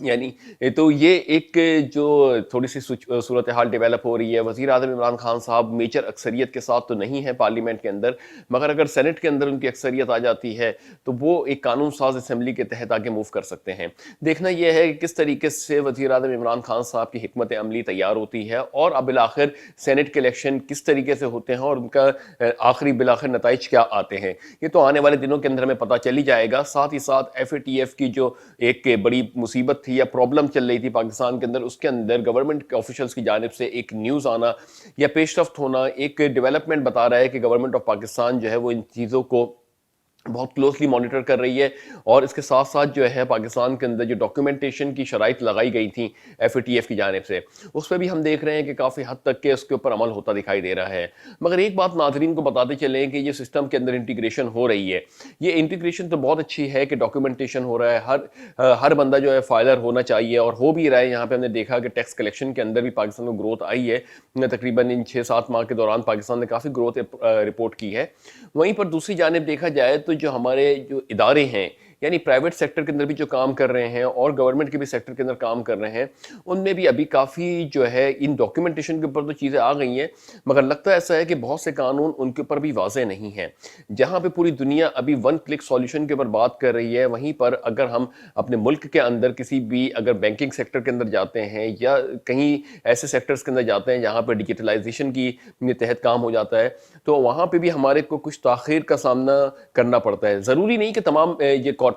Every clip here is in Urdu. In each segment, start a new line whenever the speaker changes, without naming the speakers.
یعنی تو یہ ایک جو تھوڑی سی صورتحال ڈیولپ ہو رہی ہے، وزیر اعظم عمران خان صاحب میجر اکثریت کے ساتھ تو نہیں ہے پارلیمنٹ کے اندر، مگر اگر سینٹ کے اندر ان کی اکثریت آ جاتی ہے تو وہ ایک قانون ساز اسمبلی کے تحت آگے موو کر سکتے ہیں۔ دیکھنا یہ ہے کہ کس طریقے سے وزیر اعظم عمران خان صاحب کی حکمت عملی تیار ہوتی ہے اور اب بالآخر سینٹ کے الیکشن کس طریقے سے ہوتے ہیں اور ان کا آخری بالآخر نتائج کیا آتے ہیں، یہ تو آنے والے دنوں کے اندر ہمیں پتہ چل ہی جائے گا۔ ساتھ ہی ساتھ ایف اے ٹی ایف کی جو ایک بڑی مصیبت تھی یا پرابلم چل رہی تھی پاکستان کے اندر، اس کے اندر گورنمنٹ کے آفیشلز کی جانب سے ایک نیوز آنا یا پیش رفت ہونا ایک ڈیولپمنٹ بتا رہا ہے کہ گورنمنٹ آف پاکستان جو ہے وہ ان چیزوں کو بہت کلوزلی مانیٹر کر رہی ہے، اور اس کے ساتھ ساتھ جو ہے پاکستان کے اندر جو ڈاکیومنٹیشن کی شرائط لگائی گئی تھیں ایف اے ٹی ایف کی جانب سے، اس پہ بھی ہم دیکھ رہے ہیں کہ کافی حد تک کہ اس کے اوپر عمل ہوتا دکھائی دے رہا ہے۔ مگر ایک بات ناظرین کو بتاتے چلیں کہ یہ سسٹم کے اندر انٹیگریشن ہو رہی ہے، یہ انٹیگریشن تو بہت اچھی ہے کہ ڈاکیومنٹیشن ہو رہا ہے، ہر بندہ جو ہے فائلر ہونا چاہیے اور ہو بھی رہا ہے۔ یہاں پہ ہم نے دیکھا کہ ٹیکس کلیکشن کے اندر بھی پاکستان کو گروتھ آئی ہے، تقریباً ان 6-7 ماہ کے دوران پاکستان نے کافی گروتھ رپورٹ کی ہے۔ وہیں پر دوسری جانب دیکھا جائے تو جو ہمارے جو ادارے ہیں، یعنی پرائیویٹ سیکٹر کے اندر بھی جو کام کر رہے ہیں اور گورنمنٹ کے بھی سیکٹر کے اندر کام کر رہے ہیں، ان میں بھی ابھی کافی جو ہے ان ڈاکیومنٹیشن کے اوپر تو چیزیں آ گئی ہیں، مگر لگتا ایسا ہے کہ بہت سے قانون ان کے اوپر بھی واضح نہیں ہیں۔ جہاں پہ پوری دنیا ابھی ون کلک سولوشن کے اوپر بات کر رہی ہے، وہیں پر اگر ہم اپنے ملک کے اندر کسی بھی اگر بینکنگ سیکٹر کے اندر جاتے ہیں یا کہیں ایسے سیکٹرز کے اندر جاتے ہیں جہاں پہ ڈیجیٹلائزیشن کی تحت کام ہو جاتا ہے، تو وہاں پہ بھی ہمارے کو کچھ تاخیر کا سامنا کرنا پڑتا ہے۔ ضروری نہیں کہ تمام یہ کارپوریٹ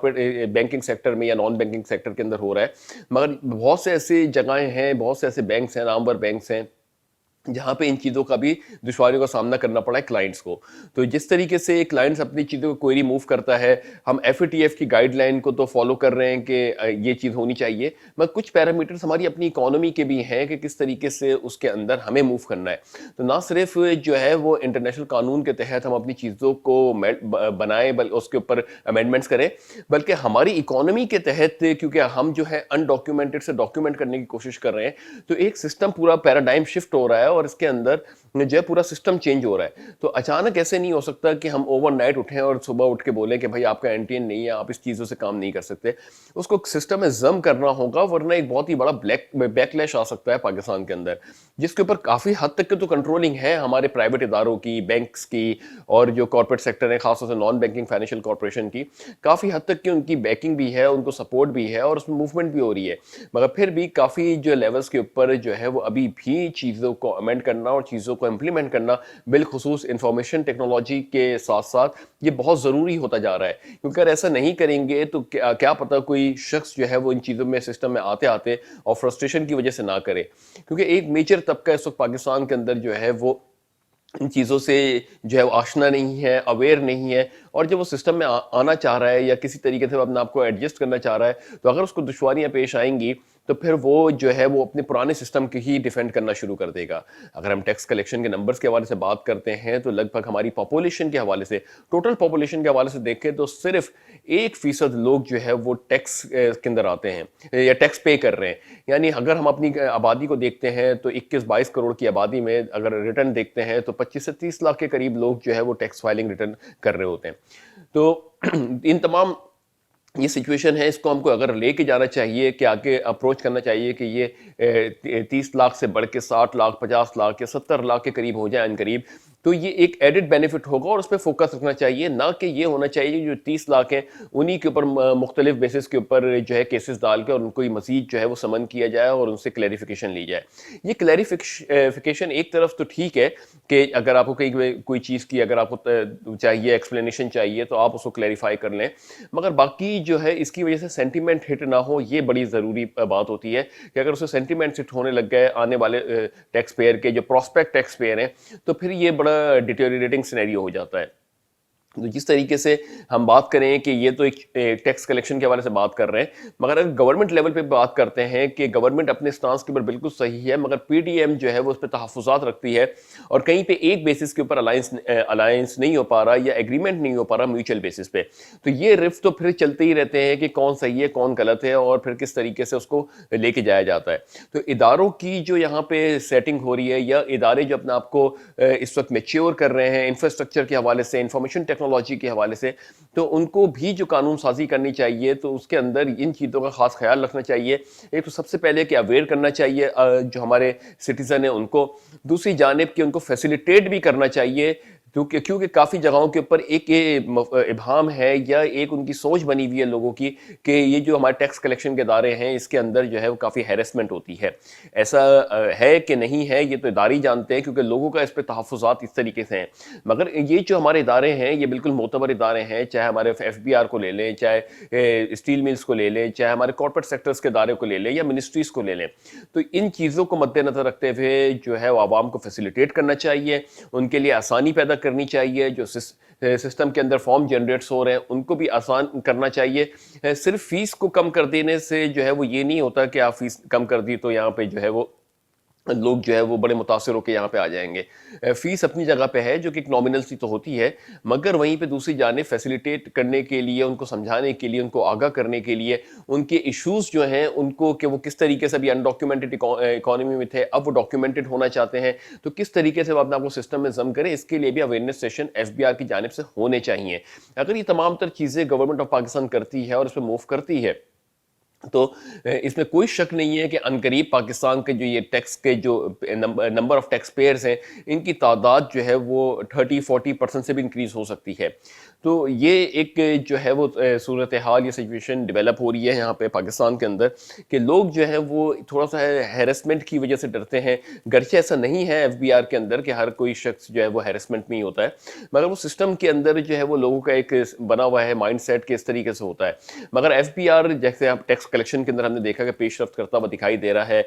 بینکنگ سیکٹر میں یا نان بینکنگ سیکٹر کے اندر ہو رہا ہے، مگر بہت سے ایسی جگہیں ہیں، بہت سے ایسے بینکس ہیں، نامور بینکس ہیں جہاں پہ ان چیزوں کا بھی دشواریوں کا سامنا کرنا پڑا ہے کلائنٹس کو۔ تو جس طریقے سے کلائنٹس اپنی چیزوں کو کوئری موو کرتا ہے، ہم ایف اے ٹی ایف کی گائیڈ لائن کو تو فالو کر رہے ہیں کہ یہ چیز ہونی چاہیے، مگر کچھ پیرامیٹرز ہماری اپنی اکانومی کے بھی ہیں کہ کس طریقے سے اس کے اندر ہمیں موو کرنا ہے۔ تو نہ صرف جو ہے وہ انٹرنیشنل قانون کے تحت ہم اپنی چیزوں کو بنائیں بلکہ اس کے اوپر امینڈمنٹس کریں، بلکہ ہماری اکانومی کے تحت، کیونکہ ہم جو ہے انڈاکیومنٹڈ سے ڈاکیومنٹ کرنے کی کوشش کر رہے ہیں، تو ایک سسٹم پورا پیراڈائم شفٹ ہو رہا ہے اور اس کے اندر جو ہے پورا سسٹم چینج ہو رہا ہے۔ تو اچانک ایسے نہیں ہو سکتا کہ ہم اوور نائٹ اٹھیں اور صبح اٹھ کے بولیں کہ بھائی آپ کا این ٹی این نہیں ہے، آپ اس چیزوں سے کام نہیں کر سکتے۔ اس کو سسٹم میں ضم کرنا ہوگا، ورنہ ایک بہت ہی بڑا بیک لیش آ سکتا ہے پاکستان کے اندر، جس کے اوپر کافی حد تک تو کنٹرولنگ ہے ہمارے پرائیویٹ اداروں کی، بینکس کی، اور جو کارپوریٹ سیکٹر ہے خاص طور سے نان بینکنگ فائنینشیل کارپوریشن کی، کافی حد تک کہ ان کی بیکنگ بھی ہے، ان کو سپورٹ بھی ہے اور اس میں موومنٹ بھی ہو رہی ہے، مگر پھر بھی کافی جو لیولز کے اوپر جو ہے وہ ابھی بھی چیزوں کو امینڈ کرنا اور چیزوں کو امپلیمنٹ کرنا، بالخصوص انفارمیشن ٹیکنالوجی کے ساتھ ساتھ، یہ بہت ضروری ہوتا جا رہا ہے۔ کیونکہ اگر ایسا نہیں کریں گے تو کیا پتہ کوئی شخص جو ہے وہ ان چیزوں میں سسٹم میں آتے آتے اور فرسٹریشن کی وجہ سے نہ کرے، کیونکہ ایک میجر طبقہ اس وقت پاکستان کے اندر جو ہے وہ ان چیزوں سے جو ہے وہ آشنا نہیں ہے، اویئر نہیں ہے، اور جب وہ سسٹم میں آنا چاہ رہا ہے یا کسی طریقے سے اپنے آپ کو ایڈجسٹ کرنا چاہ رہا ہے، تو اگر اس کو دشواریاں پیش آئیں گی تو پھر وہ جو ہے وہ اپنے پرانے سسٹم کی ہی ڈیفینڈ کرنا شروع کر دے گا۔ اگر ہم ٹیکس کلیکشن کے نمبرز کے حوالے سے بات کرتے ہیں تو لگ بھگ ہماری پاپولیشن کے حوالے سے، ٹوٹل پاپولیشن کے حوالے سے دیکھیں تو صرف 1% لوگ جو ہے وہ ٹیکس کے اندر آتے ہیں یا ٹیکس پے کر رہے ہیں۔ یعنی اگر ہم اپنی آبادی کو دیکھتے ہیں تو 21-22 کروڑ کی آبادی میں اگر ریٹرن دیکھتے ہیں تو 25 سے 30 لاکھ کے قریب لوگ جو ہے وہ ٹیکس فائلنگ ریٹرن کر رہے ہوتے ہیں۔ تو ان تمام یہ سچویشن ہے، اس کو ہم کو اگر لے کے جانا چاہیے کہ آگے اپروچ کرنا چاہیے کہ یہ 30 لاکھ سے بڑھ کے 60 لاکھ 50 لاکھ یا 70 لاکھ کے قریب ہو جائے ان قریب، تو یہ ایک ایڈڈ بینیفٹ ہوگا اور اس پہ فوکس رکھنا چاہیے، نہ کہ یہ ہونا چاہیے جو 30 لاکھ ہیں انہی کے اوپر مختلف بیسس کے اوپر جو ہے کیسز ڈال کے اور ان کو مزید جو ہے وہ سمن کیا جائے اور ان سے کلیریفیکیشن لی جائے۔ یہ کلیریفیکیشن ایک طرف تو ٹھیک ہے کہ اگر آپ کو کوئی چیز کی اگر آپ کو چاہیے ایکسپلینیشن چاہیے تو آپ اس کو کلیریفائی کر لیں، مگر باقی جو ہے اس کی وجہ سے سینٹیمنٹ ہٹ نہ ہو، یہ بڑی ضروری بات ہوتی ہے کہ اگر اس سے سینٹیمنٹ ہٹ ہونے لگ گئے آنے والے ٹیکس پیئر کے جو پراسپیکٹ ٹیکس پیئر ہیں، تو پھر یہ بڑا ڈیٹیریٹنگ سینیریو ہو جاتا ہے۔ تو جس طریقے سے ہم بات کریں کہ یہ تو ایک ٹیکس کلیکشن کے حوالے سے بات کر رہے ہیں، مگر اگر گورنمنٹ لیول پہ بات کرتے ہیں کہ گورنمنٹ اپنے سٹانس کے اوپر بالکل صحیح ہے، مگر پی ڈی ایم جو ہے وہ اس پہ تحفظات رکھتی ہے اور کہیں پہ ایک بیسس کے اوپر الائنس نہیں ہو پا رہا یا ایگریمنٹ نہیں ہو پا رہا میوچل بیسس پہ، تو یہ رفٹ تو پھر چلتے ہی رہتے ہیں کہ کون صحیح ہے کون غلط ہے اور پھر کس طریقے سے اس کو لے کے جایا جاتا ہے۔ تو اداروں کی جو یہاں پہ سیٹنگ ہو رہی ہے یا ادارے جو اپنے آپ کو اس وقت میچیور کر رہے ہیں انفراسٹرکچر کے حوالے سے، انفارمیشن ٹیکنالوجی ٹیکنالوجی کے حوالے سے، تو ان کو بھی جو قانون سازی کرنی چاہیے تو اس کے اندر ان چیزوں کا خاص خیال رکھنا چاہیے. ایک تو سب سے پہلے کہ اویئر کرنا چاہیے جو ہمارے سٹیزن ہیں ان کو، دوسری جانب کہ ان کو فیسیلیٹیٹ بھی کرنا چاہیے، کیونکہ کافی جگہوں کے اوپر ایک ابہام ہے یا ایک ان کی سوچ بنی ہوئی ہے لوگوں کی کہ یہ جو ہمارے ٹیکس کلیکشن کے ادارے ہیں اس کے اندر جو ہے وہ کافی ہیرسمنٹ ہوتی ہے. ایسا ہے کہ نہیں ہے یہ تو ادارے جانتے ہیں، کیونکہ لوگوں کا اس پہ تحفظات اس طریقے سے ہیں. مگر یہ جو ہمارے ادارے ہیں یہ بالکل معتبر ادارے ہیں، چاہے ہمارے ایف بی آر کو لے لیں، چاہے اسٹیل ملز کو لے لیں، چاہے ہمارے کارپوریٹ سیکٹرز کے ادارے کو لے لیں یا منسٹریز کو لے لیں. تو ان چیزوں کو مد نظر رکھتے ہوئے جو ہے وہ عوام کو فیسیلیٹیٹ کرنا چاہیے، ان کے لیے آسانی پیدا کرنی چاہیے. جو سسٹم کے اندر فارم جنریٹس ہو رہے ہیں ان کو بھی آسان کرنا چاہیے. صرف فیس کو کم کر دینے سے جو ہے وہ یہ نہیں ہوتا کہ آپ فیس کم کر دی تو یہاں پہ جو ہے وہ لوگ جو ہے وہ بڑے متاثر ہو کے یہاں پہ آ جائیں گے. فیس اپنی جگہ پہ ہے جو کہ ایک نامنل سی تو ہوتی ہے، مگر وہیں پہ دوسری جانب فیسیلیٹیٹ کرنے کے لیے، ان کو سمجھانے کے لیے، ان کو آگاہ کرنے کے لیے، ان کے ایشوز جو ہیں ان کو کہ وہ کس طریقے سے ابھی انڈاکیومنٹڈ اکانومی میں تھے اب وہ ڈاکیومنٹڈ ہونا چاہتے ہیں تو کس طریقے سے وہ اپنے آپ کو سسٹم میں ضم کریں، اس کے لیے بھی awareness session F B R کی جانب سے ہونے چاہیے. اگر یہ تمام تر چیزیں گورنمنٹ آف پاکستان کرتی ہے اور اس پہ موو کرتی ہے تو اس میں کوئی شک نہیں ہے کہ عنقریب پاکستان کے جو یہ ٹیکس کے جو نمبر آف ٹیکس پیئرز ہیں ان کی تعداد جو ہے وہ 30-40% سے بھی انکریز ہو سکتی ہے. تو یہ ایک جو ہے وہ صورتحال، یہ سچویشن ڈیولپ ہو رہی ہے یہاں پہ پاکستان کے اندر کہ لوگ جو ہیں وہ تھوڑا سا ہیرسمنٹ کی وجہ سے ڈرتے ہیں. گرچہ ایسا نہیں ہے ایف بی آر کے اندر کہ ہر کوئی شخص جو ہے وہ ہیرسمنٹ میں ہی ہوتا ہے، مگر وہ سسٹم کے اندر جو ہے وہ لوگوں کا ایک بنا ہوا ہے مائنڈ سیٹ کہ اس طریقے سے ہوتا ہے. مگر ایف بی آر جیسے آپ ٹیکس کلیکشن کے اندر ہم نے دیکھا کہ پیش رفت کرتا ہوا دکھائی دے رہا ہے،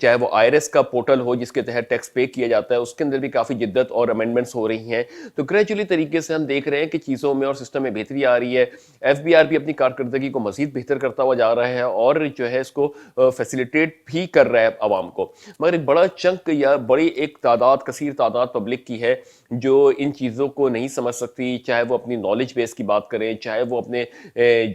چاہے وہ آئی آر ایس کا پورٹل ہو جس کے تحت ٹیکس پے کیا جاتا ہے اس کے اندر بھی کافی جدت اور امینڈمنٹس ہو رہی ہیں. تو گریجولی طریقے سے ہم دیکھ رہے ہیں کہ چیزوں میں اور سسٹم میں بہتری آ رہی ہے. ایف بی آر بھی اپنی کارکردگی کو مزید بہتر کرتا ہوا جا رہا ہے اور جو ہے اس کو فیسیلیٹیٹ بھی کر رہا ہے عوام کو. مگر ایک بڑا چنک یا بڑی ایک تعداد، کثیر تعداد پبلک کی ہے جو ان چیزوں کو نہیں سمجھ سکتی، چاہے وہ اپنی نالج بیس کی بات کریں، چاہے وہ اپنے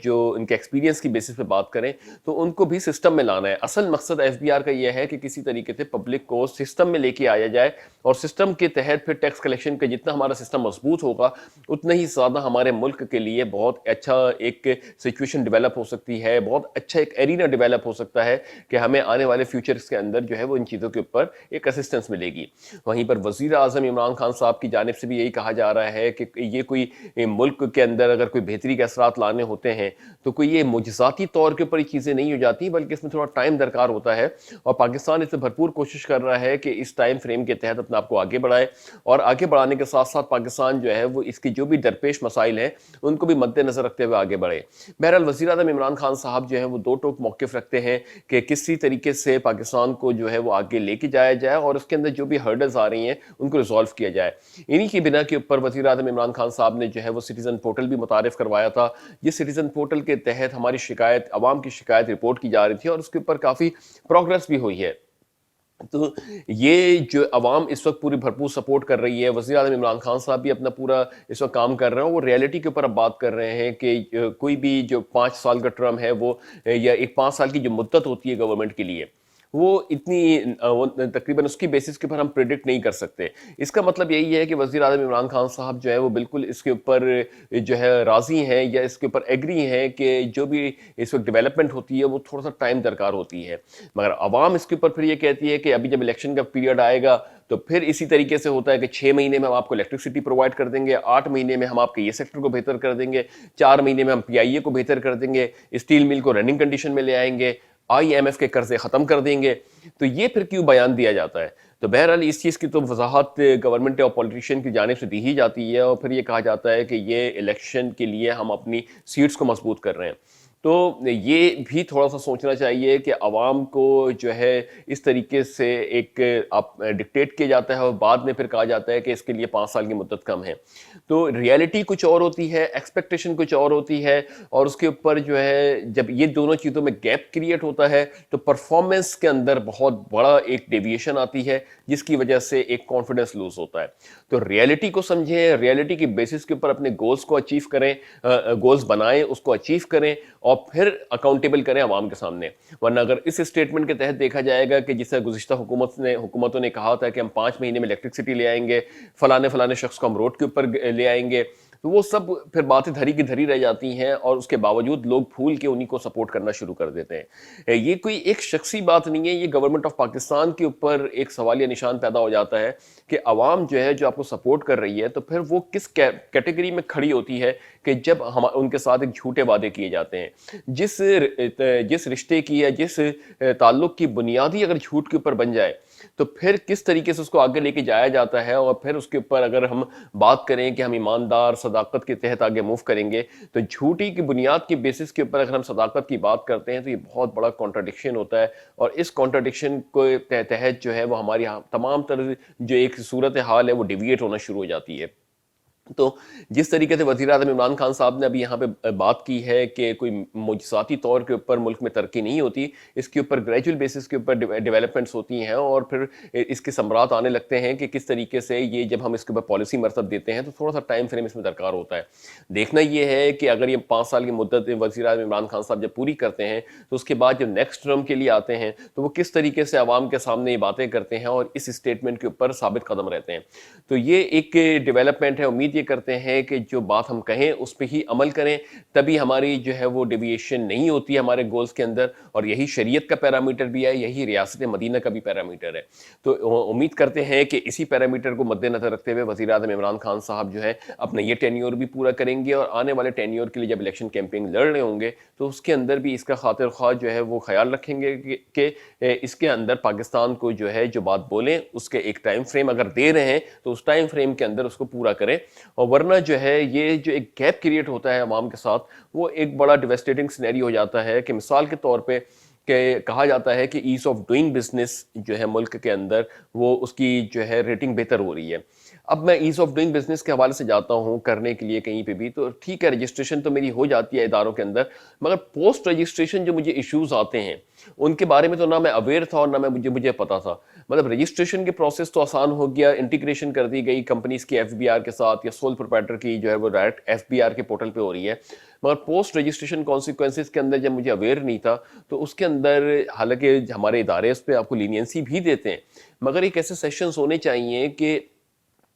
جو ان کے ایکسپیرینس کی بیسس پہ بات کریں، تو ان کو بھی سسٹم میں لانا ہے. اصل مقصد ایف بی آر کا یہ ہے کہ کسی طریقے سے پبلک کو سسٹم میں لے کے آیا جائے اور سسٹم کے تحت پھر ٹیکس کلیکشن کا جتنا ہمارا سسٹم مضبوط ہوگا اتنا ہی زیادہ ہمارے ملک کے لیے بہت اچھا ایک سچویشن ڈیولپ ہو سکتی ہے، بہت اچھا ایک ایرینا ڈیولپ ہو سکتا ہے کہ ہمیں آنے والے فیوچرز کے اندر جو ہے وہ ان چیزوں کے اوپر ایک اسسٹنس ملے گی. وہیں پر وزیر اعظم عمران خان صاحب کی جانب سے بھی یہی کہا جا رہا ہے کہ یہ کوئی ملک کے اندر اگر کوئی بہتری کے اثرات لانے ہوتے ہیں تو کوئی یہ معجزاتی طور کے اوپر یہ چیزیں نہیں ہو جاتی، بلکہ اس میں تھوڑا ٹائم درکار ہوتا ہے. اور پاکستان اس سے بھرپور کوشش کر رہا ہے کہ اس ٹائم فریم کے تحت اپنے آپ کو آگے بڑھائے، اور آگے بڑھانے کے ساتھ ساتھ پاکستان جو ہے وہ اس کی جو بھی درپیش مسائل ہیں ان کو بھی مد نظر رکھتے ہوئے آگے بڑھے. بہرحال وزیر اعظم عمران خان صاحب جو ہے وہ دو ٹوک موقف رکھتے ہیں کہ کسی طریقے سے پاکستان کو جو ہے وہ آگے لے کے جایا جائے اور اس کے اندر جو بھی ہرڈلز آ رہی ہیں ان کو ریزالو کیا جائے. انہی کی بنا کے اوپر وزیر اعظم عمران خان صاحب نے جو ہے وہ سٹیزن پورٹل بھی متعارف کروایا تھا. یہ سٹیزن پورٹل کے تحت ہماری شکایت، عوام کی شکایت رپورٹ کی جا رہی تھی اور اس کے اوپر کافی پروگرس بھی ہوئی ہے. تو یہ جو عوام اس وقت پوری بھرپور سپورٹ کر رہی ہے، وزیر اعظم عمران خان صاحب بھی اپنا پورا اس وقت کام کر رہے ہیں. وہ ریئلٹی کے اوپر اب بات کر رہے ہیں کہ کوئی بھی جو 5 سال کا ٹرم ہے وہ یا ایک 5 سال کی جو مدت ہوتی ہے گورنمنٹ کے لیے وہ اتنی تقریباً اس کی بیسس کے اوپر ہم پریڈکٹ نہیں کر سکتے. اس کا مطلب یہی ہے کہ وزیر اعظم عمران خان صاحب جو ہے وہ بالکل اس کے اوپر جو ہے راضی ہیں یا اس کے اوپر ایگری ہیں کہ جو بھی اس وقت ڈیولپمنٹ ہوتی ہے وہ تھوڑا سا ٹائم درکار ہوتی ہے. مگر عوام اس کے اوپر پھر یہ کہتی ہے کہ ابھی جب الیکشن کا پیریڈ آئے گا تو پھر اسی طریقے سے ہوتا ہے کہ 6 مہینے میں ہم آپ کو الیکٹرسٹی پرووائڈ کر دیں گے، 8 مہینے میں ہم آپ کے یہ سیکٹر کو بہتر کر دیں گے، 4 مہینے میں ہم پی آئی اے کو بہتر کر دیں گے، اسٹیل مل کو رننگ کنڈیشن میں لے آئیں گے، آئی ایم ایف کے قرضے ختم کر دیں گے. تو یہ پھر کیوں بیان دیا جاتا ہے؟ تو بہرحال اس چیز کی تو وضاحت گورنمنٹ اور پولیٹیشین کی جانب سے دی ہی جاتی ہے اور پھر یہ کہا جاتا ہے کہ یہ الیکشن کے لیے ہم اپنی سیٹس کو مضبوط کر رہے ہیں. تو یہ بھی تھوڑا سا سوچنا چاہیے کہ عوام کو جو ہے اس طریقے سے ایک ڈکٹیٹ کیا جاتا ہے اور بعد میں پھر کہا جاتا ہے کہ اس کے لیے 5 سال کی مدت کم ہے. تو ریئلٹی کچھ اور ہوتی ہے، ایکسپیکٹیشن کچھ اور ہوتی ہے، اور اس کے اوپر جو ہے جب یہ دونوں چیزوں میں گیپ کریٹ ہوتا ہے تو پرفارمنس کے اندر بہت بڑا ایک ڈیویشن آتی ہے جس کی وجہ سے ایک کانفیڈنس لوز ہوتا ہے. تو ریئلٹی کو سمجھیں، ریئلٹی کی بیسس کے اوپر اپنے گولز کو اچیو کریں، گولز بنائیں، اس کو اچیو کریں اور پھر اکاؤنٹیبل کریں عوام کے سامنے. ورنہ اگر اس اسٹیٹمنٹ کے تحت دیکھا جائے گا کہ جس طرح گزشتہ حکومتوں نے کہا تھا کہ ہم 5 مہینے میں الیکٹرسٹی لے آئیں گے، فلانے شخص کو ہم روڈ کے اوپر لے آئیں گے، تو وہ سب پھر باتیں دھری کی دھری رہ جاتی ہیں اور اس کے باوجود لوگ پھول کے انہی کو سپورٹ کرنا شروع کر دیتے ہیں۔ یہ کوئی ایک شخصی بات نہیں ہے، یہ گورنمنٹ آف پاکستان کے اوپر ایک سوالیہ نشان پیدا ہو جاتا ہے کہ عوام جو ہے جو آپ کو سپورٹ کر رہی ہے تو پھر وہ کس کیٹیگری میں کھڑی ہوتی ہے کہ جب ان کے ساتھ ایک جھوٹے وعدے کیے جاتے ہیں، جس رشتے کی یا جس تعلق کی بنیادی اگر جھوٹ کے اوپر بن جائے تو پھر کس طریقے سے اس کو آگے لے کے جایا جاتا ہے، اور پھر اس کے اوپر اگر ہم بات کریں کہ ہم ایماندار صداقت کے تحت آگے موو کریں گے تو جھوٹی کی بنیاد کی بیسس کے اوپر اگر ہم صداقت کی بات کرتے ہیں تو یہ بہت بڑا کانٹرڈکشن ہوتا ہے، اور اس کانٹرڈکشن کو تحت جو ہے وہ ہماری تمام طرح جو ایک صورتحال ہے وہ ڈیویٹ ہونا شروع ہو جاتی ہے۔ تو جس طریقے سے وزیر اعظم عمران خان صاحب نے ابھی یہاں پہ بات کی ہے کہ کوئی معجزاتی طور کے اوپر ملک میں ترقی نہیں ہوتی، اس کے اوپر گریجول بیسس کے اوپر ڈیولپمنٹس ہوتی ہیں، اور پھر اس کے ثمرات آنے لگتے ہیں کہ کس طریقے سے یہ جب ہم اس کے اوپر پالیسی مرتب دیتے ہیں تو تھوڑا سا ٹائم فریم اس میں درکار ہوتا ہے۔ دیکھنا یہ ہے کہ اگر یہ 5 سال کی مدت وزیر اعظم عمران خان صاحب جب پوری کرتے ہیں تو اس کے بعد جب نیکسٹ ٹرم کے لیے آتے ہیں تو وہ کس طریقے سے عوام کے سامنے یہ باتیں کرتے ہیں اور اس اسٹیٹمنٹ کے اوپر ثابت قدم رہتے ہیں۔ تو یہ ایک ڈیولپمنٹ ہے، امید یہ کرتے ہیں کہ جو بات ہم کہیں اس پہ ہی عمل کریں، تبھی ہماری جو ہے وہ ڈیویشن نہیں ہوتی ہے ہمارے گولز کے اندر، اور یہی شریعت کا پیرامیٹر بھی ہے، یہی ریاست مدینہ کا بھی پیرامیٹر ہے۔ تو امید کرتے ہیں کہ اسی پیرامیٹر کو مد نظر رکھتے ہوئے وزیر اعظم عمران خان صاحب جو ہے اپنا یہ ٹینیور بھی پورا کریں گے، اور آنے والے ٹینیور کے لیے جب الیکشن کیمپین لڑ رہے ہوں گے تو اس کے اندر بھی اس کا خاطر خواہ جو ہے وہ خیال رکھیں گے کہ اس کے اندر پاکستان کو جو ہے جو بات بولیں اس کے ایک ٹائم فریم اگر دے رہے ہیں تو اس ٹائم فریم کے اندر اس کو پورا کریں، اور ورنہ جو ہے یہ جو ایک گیپ کریٹ ہوتا ہے عوام کے ساتھ وہ ایک بڑا ڈیویسٹیٹنگ سینیریو ہو جاتا ہے کہ مثال کے طور پہ کہ کہا جاتا ہے کہ ایز آف ڈوئنگ بزنس جو ہے ملک کے اندر وہ اس کی جو ہے ریٹنگ بہتر ہو رہی ہے۔ اب میں ایز آف ڈوئنگ بزنس کے حوالے سے جاتا ہوں کرنے کے لیے کہیں پہ بھی تو ٹھیک ہے، رجسٹریشن تو میری ہو جاتی ہے اداروں کے اندر، مگر پوسٹ رجسٹریشن جو مجھے ایشوز آتے ہیں ان کے بارے میں تو نہ میں اویئر تھا اور نہ مجھے پتا تھا۔ مطلب رجسٹریشن کے پروسیس تو آسان ہو گیا، انٹیگریشن کر دی گئی کمپنیز کی ایف بی آر کے ساتھ، یا سول پروپرائٹر کی جو ہے وہ ڈائریکٹ ایف بی آر کے پورٹل پہ ہو رہی ہے، مگر پوسٹ رجسٹریشن کانسیکوینسز کے اندر جب مجھے اویئر نہیں تھا تو اس کے اندر حالانکہ ہمارے ادارے اس پہ آپ کو لینینسی بھی دیتے ہیں، مگر ایک ایسے سیشنز ہونے چاہیے کہ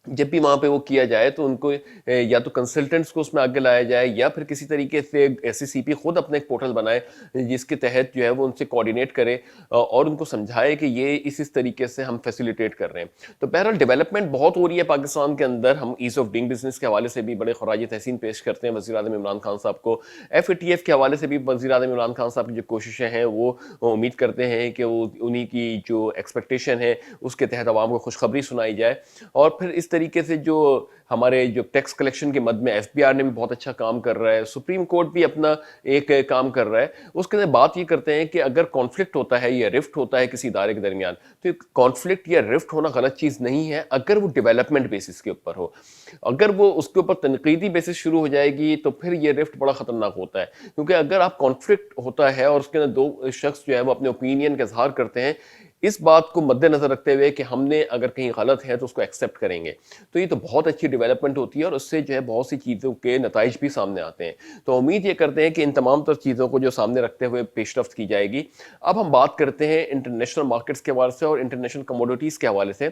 جب بھی وہاں پہ وہ کیا جائے تو ان کو یا تو کنسلٹنٹس کو اس میں آگے لایا جائے، یا پھر کسی طریقے سے ایس سی سی پی خود اپنا ایک پورٹل بنائے جس کے تحت جو ہے وہ ان سے کوآرڈینیٹ کرے اور ان کو سمجھائے کہ یہ اس طریقے سے ہم فیسیلیٹیٹ کر رہے ہیں۔ تو بہرحال ڈیولپمنٹ بہت ہو رہی ہے پاکستان کے اندر، ہم ایز آف ڈوئنگ بزنس کے حوالے سے بھی بڑے خراج تحسین پیش کرتے ہیں وزیر اعظم عمران خان صاحب کو، ایف اے ٹی ایف کے حوالے سے بھی وزیر اعظم عمران خان صاحب کی جو کوششیں ہیں وہ امید کرتے ہیں کہ وہ انہی کی جو ایکسپیکٹیشن ہے اس کے تحت عوام کو خوشخبری سنائی جائے، اور پھر اس طریقے سے جو ہمارے جو ٹیکس کلیکشن کے مد میں ایف بی آر نے بھی بہت اچھا کام کر رہا ہے، سپریم کورٹ بھی اپنا ایک کام کر رہا ہے، اس کے اندر بات یہ کرتے ہیں کہ اگر کانفلکٹ ہوتا ہے یا رفٹ ہوتا ہے کسی ادارے کے درمیان تو کانفلکٹ یا رفٹ ہونا غلط چیز نہیں ہے اگر وہ ڈیولپمنٹ بیسس کے اوپر ہو۔ اگر وہ اس کے اوپر تنقیدی بیسس شروع ہو جائے گی تو پھر یہ رفٹ بڑا خطرناک ہوتا ہے، کیونکہ اگر آپ کانفلکٹ ہوتا ہے اور اس کے اندر دو شخص جو ہے وہ اپنے اوپینین کا اظہار کرتے ہیں، اس بات کو مد نظر رکھتے ہوئے کہ ہم نے اگر کہیں غلط ہے تو اس کو ایکسیپٹ کریں گے، تو یہ تو بہت اچھی ڈیولپمنٹ ہوتی ہے اور اس سے جو ہے بہت سی چیزوں کے نتائج بھی سامنے آتے ہیں۔ تو امید یہ کرتے ہیں کہ ان تمام تر چیزوں کو جو سامنے رکھتے ہوئے پیش رفت کی جائے گی۔ اب ہم بات کرتے ہیں انٹرنیشنل مارکیٹس کے حوالے سے اور انٹرنیشنل کموڈیٹیز کے حوالے سے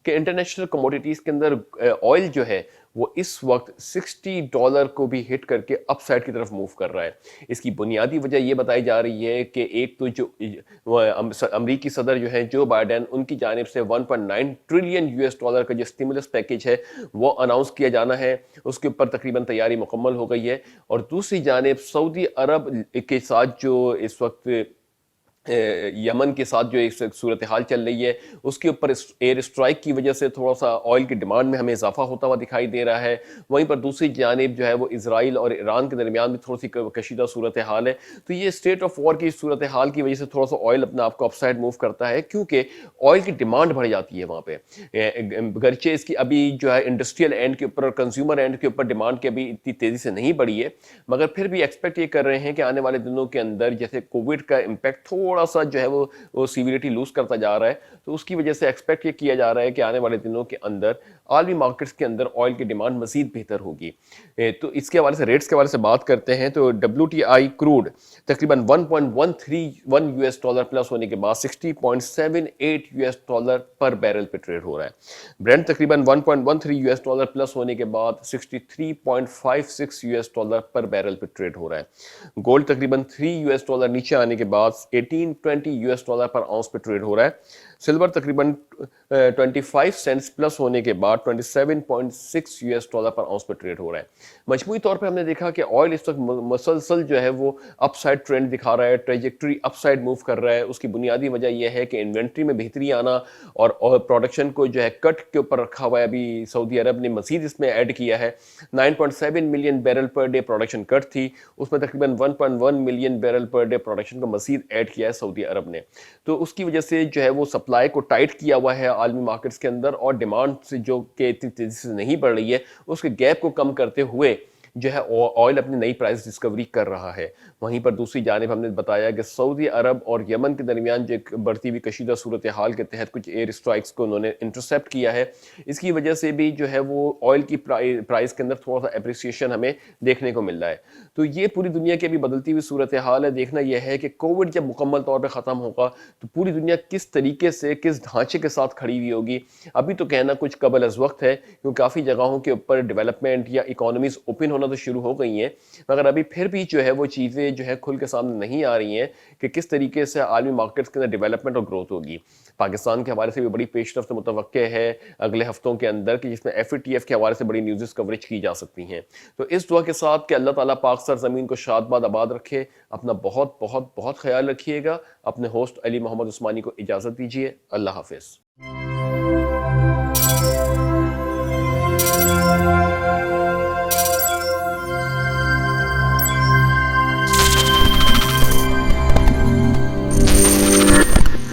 کہ انٹرنیشنل کموڈیٹیز کے اندر آئل جو ہے وہ اس وقت $60 کو بھی ہٹ کر کے اپ سائڈ کی طرف موو کر رہا ہے۔ اس کی بنیادی وجہ یہ بتائی جا رہی ہے کہ ایک تو جو امریکی صدر جو ہیں جو بائیڈن، ان کی جانب سے $1.9 ٹریلین کا جو اسٹیمولس پیکیج ہے وہ اناؤنس کیا جانا ہے، اس کے اوپر تقریباً تیاری مکمل ہو گئی ہے، اور دوسری جانب سعودی عرب کے ساتھ جو اس وقت یمن کے ساتھ جو ایک صورتحال چل رہی ہے اس کے اوپر ایئر اسٹرائک کی وجہ سے تھوڑا سا آئل کی ڈیمانڈ میں ہمیں اضافہ ہوتا ہوا دکھائی دے رہا ہے، وہیں پر دوسری جانب جو ہے وہ اسرائیل اور ایران کے درمیان بھی تھوڑی سی کشیدہ صورتحال ہے۔ تو یہ اسٹیٹ آف وار کی صورتحال کی وجہ سے تھوڑا سا آئل اپنا آپ کو اپ سائڈ موو کرتا ہے، کیونکہ آئل کی ڈیمانڈ بڑھ جاتی ہے وہاں پہ، گرچہ اس کی ابھی جو ہے انڈسٹریل اینڈ کے اوپر اور کنزیومر اینڈ کے اوپر ڈیمانڈ کی ابھی اتنی تیزی سے نہیں بڑھی ہے، مگر پھر بھی ایکسپیکٹ یہ کر رہے ہیں کہ آنے والے دنوں کے اندر جیسے کووڈ کا امپیکٹ تھوڑا تھوڑا سا جو ہے وہ سیویریٹی لوز کرتا جا رہا ہے. تو اس کی وجہ سے ایکسپیکٹ یہ کیا جا رہا ہے کہ آنے والے دنوں کے اندر عالمی مارکیٹس کے اندر آئل کی ڈیمانڈ مزید بہتر ہوگی. تو اس کے حوالے سے ریٹس کے حوالے سے بات کرتے ہیں تو WTI کروڈ تقریباً 1.131 US ڈالر پلس ہونے کے بعد 60.78 US ڈالر پر بیرل پہ ٹریڈ ہو رہا ہے. برینٹ تقریباً 1.13 US ڈالر پلس ہونے کے بعد 63.56 US ڈالر پر بیرل پہ ٹریڈ ہو رہا ہے. گولڈ تقریباً 3 US ڈالر نیچے آنے کے بعد 18.20 US ڈالر پر آؤنس پہ ٹریڈ ہو رہا ہے. سلور تقریباً 25 سینٹس پلس ہونے کے بعد 27.6 US ڈالر پر آؤنس پہ ٹریڈ ہو رہا ہے. مجموعی طور پہ ہم نے دیکھا کہ آئل اس وقت مسلسل جو ہے وہ اپ سائڈ ٹرینڈ دکھا رہا ہے, ٹریجیکٹری اپ سائڈ موو کر رہا ہے. اس کی بنیادی وجہ یہ ہے کہ انوینٹری میں بہتری آنا اور پروڈکشن کو جو ہے کٹ کے اوپر رکھا ہوا ہے. ابھی سعودی عرب نے مزید اس میں ایڈ کیا ہے, 9.7 million barrel per day production cut تھی, اس میں تقریباً 1.1 million barrel per day production کو مزید ایڈ کیا ہے سعودی عرب نے. تو اس کی وجہ سے جو ہے وہ سپلائی کو ٹائٹ کیا ہوا ہے عالمی مارکیٹس کے اندر, اور ڈیمانڈ سے جو کہ اتنی تیزی سے نہیں بڑھ رہی ہے اس کے گیپ کو کم کرتے ہوئے جو ہے آئل اپنی نئی پرائس ڈسکوری کر رہا ہے. وہیں پر دوسری جانب ہم نے بتایا کہ سعودی عرب اور یمن کے درمیان جو ایک بڑھتی ہوئی کشیدہ صورتحال کے تحت کچھ ایئر اسٹرائکس کو انہوں نے انٹرسیپٹ کیا ہے. اس کی وجہ سے بھی جو ہے وہ آئل کی پرائس کے اندر تھوڑا سا اپریسیشن ہمیں دیکھنے کو مل رہا ہے. تو یہ پوری دنیا کی ابھی بدلتی ہوئی صورتحال ہے. دیکھنا یہ ہے کہ کووڈ جب مکمل طور پہ ختم ہوگا تو پوری دنیا کس طریقے سے کس ڈھانچے کے ساتھ کھڑی ہوئی ہوگی. ابھی تو کہنا کچھ قبل از وقت ہے, کیونکہ کافی جگہوں کے اوپر ڈیولپمنٹ یا اکانومیز اوپن ہونا تو شروع ہو گئی ہیں, مگر ابھی پھر بھی جو ہے وہ چیزیں جو ہے کھل کے سامنے نہیں آ رہی ہیں کہ کس طریقے سے عالمی مارکیٹس کے اندر ڈیولپمنٹ اور گروتھ ہوگی. پاکستان کے حوالے سے بھی بڑی پیش رفت متوقع ہے اگلے ہفتوں کے اندر, کہ جس میں FATF کے حوالے سے بڑی نیوزز کوریج کی جا سکتی ہیں. تو اس دعا کے ساتھ کہ اللہ تعالیٰ پاک سرزمین کو شاد باد آباد رکھے. اپنا بہت بہت بہت خیال رکھیے گا. اپنے ہوسٹ علی محمد عثمانی کو اجازت دیجیے. اللہ حافظ.